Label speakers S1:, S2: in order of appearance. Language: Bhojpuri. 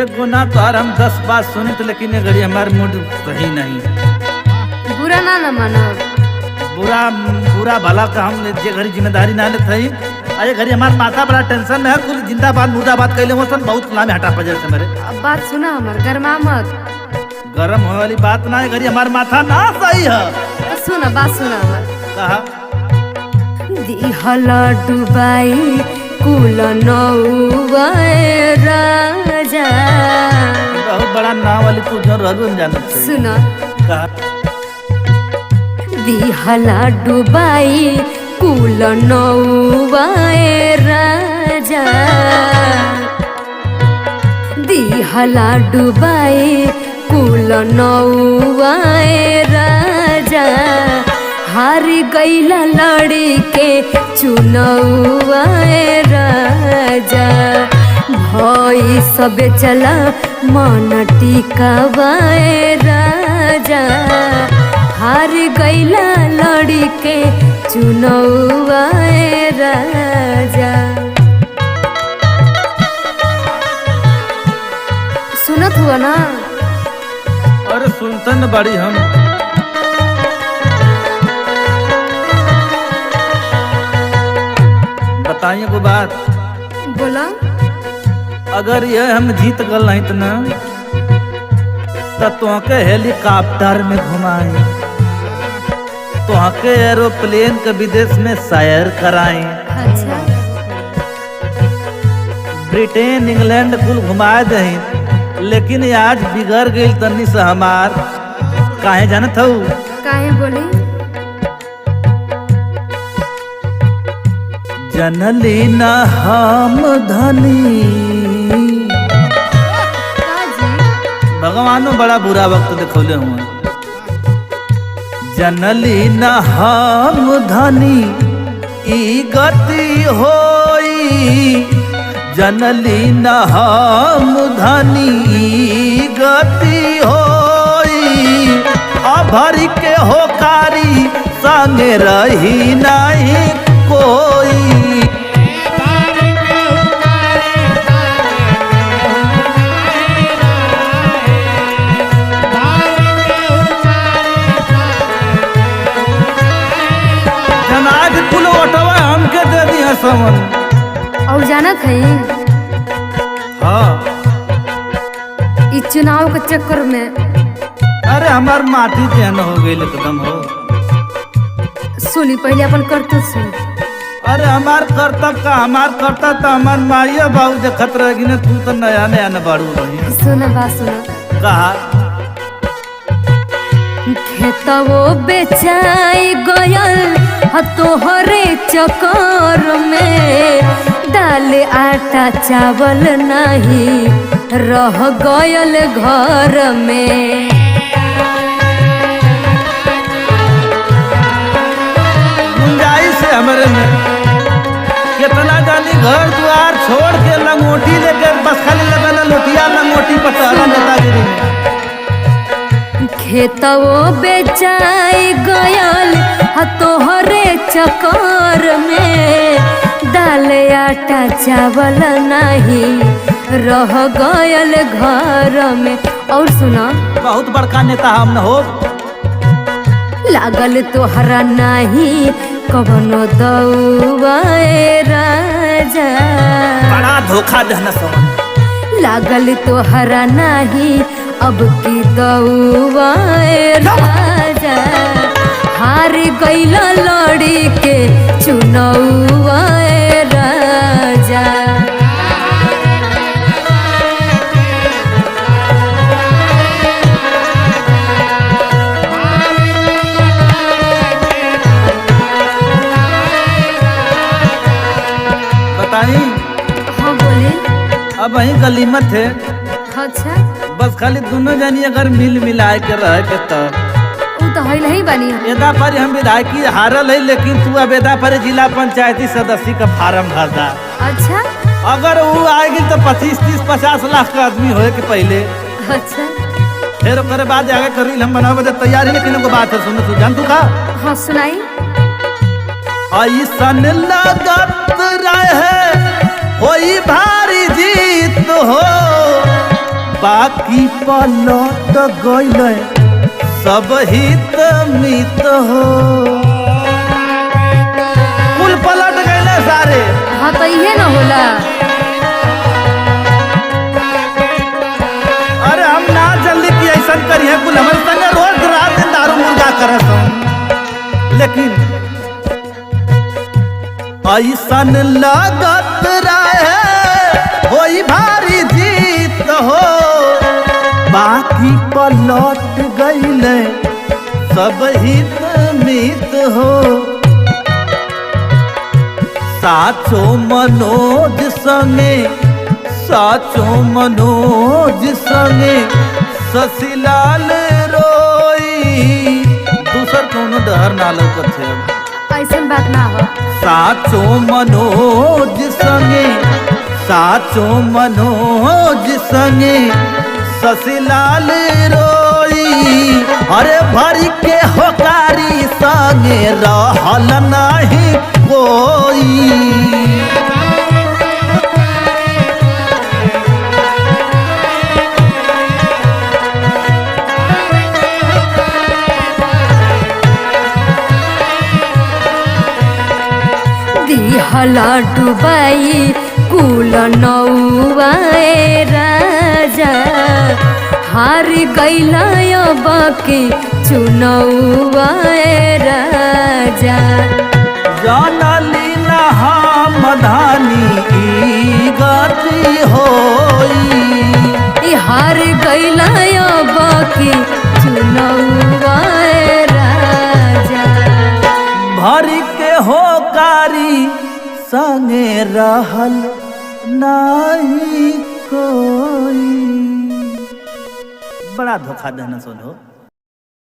S1: एगो ना तोहर हम 10 बात सुनी तो, लेकिन ये घड़ी हमार मूड सही नहीं।
S2: बुरा ना न मानो।
S1: बुरा बुरा भला का हम जे घड़ी जिम्मेदारी ना लेते ही। अरे घड़ी हमार माथा बड़ा टेंशन में है, कुल जिंदाबाद मुर्दाबाद कैले हो सन बहुत लामे हटा पजे से मेरे।
S2: अब बात सुना हमर, गरमा मत।
S1: गरम होने वाली बात ना है, घड़ी हमार माथा ना सही है।
S2: तो सुना बात सुना हमर।
S1: कहा
S2: दिहला डुबाई कुल नौवाए राजा।
S1: बहुत बड़ा नाव वाली तू जो रहलू हम जानत छै।
S2: सुना
S1: कहा
S2: दिहला डुबाई कुल नौवाए राजा। दिहला डुबाई कुल नौवाए राजा। हार गईला लड़ी के चुनौवाए राजा। भई सब चला मन टिकावाए राजा। हार गईला लड़ी के चुनौवाए राजा। सुनत हुआ ना?
S1: अरे सुनतन बड़ी हम। बताइए को बात।
S2: बोला
S1: अगर यह हम जीत गल नहीं तो ना तो तुहके हेलीकॉप्टर में घुमाए, तुहके एरोप्लेन के विदेश में सैर कराए,
S2: अच्छा
S1: ब्रिटेन इंग्लैंड कुल घुमाए दही। लेकिन आज बिगड़ गई तनी से हमार। काहे जानत हूँ?
S2: काहे बोली?
S1: जनली न हम धनी।
S2: काजी
S1: भगवानो बड़ा बुरा वक्त देखौले हुआ। जनली न हम धनी ई गति होई। जनली न हम धनी ई गति होई। अभरी के होकारी संगे रही नहीं कोई। जनाज कुल ओटवा हमके दे दिया समन।
S2: और जानत है
S1: हाँ
S2: इस चुनाव के चक्कर में
S1: अरे हमार माटी जहन हो गई एकदम हो।
S2: सुनी पहले अपन करतूत सुन।
S1: अरे हमार कर्तव्य का हमार कर्तव्य तो हमार माइया बाबू देखत रहेगी ना। तू तो नया नया न बाड़ू रही।
S2: सुना बात सुना।
S1: कहा
S2: खेतवो बेचाई गयल तोहरे चक्कर में। दाल आटा चावल नहीं रह गयल घर में।
S1: गुंजाइश है हमारे में। कितना जानी घर द्वार छोड़ के लंगोटी लेकर बस खाली लगल लोटिया लंगोटी पटहरा नेतागिरी में।
S2: खेतवो बेचाई गयल तोहरे चक्कर में। दाल आटा चावल नहीं रह गयल घर में। और सुना
S1: बहुत बड़का नेता हम न हो।
S2: लागल तोहरा नहीं कवनो दौवाए राजा।
S1: बड़ा धोखा देहना समन।
S2: लागल तोहरा नहीं अब की दौवाए राजा। हार गईला लड़ी के चुनौवाए राजा।
S1: बताई
S2: हाँ बोले।
S1: अब वही गलीमत है।
S2: अच्छा
S1: बस खाली दोनों जनी अगर मिल मिलाए के रह के तब।
S2: वो तो है ही बनी।
S1: एदा पर हम विधायकी हारल है, लेकिन तू अब एदा पर जिला पंचायती सदस्य का फार्म भर दा।
S2: अच्छा
S1: अगर वो आएगी तो 25, 30, 50 लाख का आदमी होए के पहले।
S2: अच्छा
S1: फिर ओकरे बाद आगे करी हम बनावे तैयार है। लेकिन एगो बात है सुन, तू जान तू का
S2: हाँ सुनाई।
S1: ऐसन लगत रहे होई भारी जीत हो। बाकी पलट गइले सब हित मित हो। कुल पलट गइले सारे।
S2: हाँ तो इहे न होला।
S1: अरे हम ना जल्दी की ऐसा करिए कुल हमर संगे रोज रात दिन दारू मुर्गा करत हम, लेकिन ऐसन लागत रहे होई भारी जीत हो। बाकी पलट गइले सब हित मित हो। साचो मनोज संगे साचो मनोज संगे शशिलाल रोई। दूसर कोनो डर ना लौकत है।
S2: ऐसन बात ना हो।
S1: साचो मनोज संगे साचो मनोज संगे शशिलाल रोई। अरे भरी के होकारी संगे रहल नहीं कोई।
S2: दिहला डुबाई कुल नौवाए राजा, हार गइला बाकी चुनौवाए राजा।
S1: जानली ना हम धानी ई गति होई।
S2: हार गइला बाकी चुनौवाए राजा।
S1: भरी के होकारी संगे रहल नहीं कोई। बड़ा धोखा देना सुनो।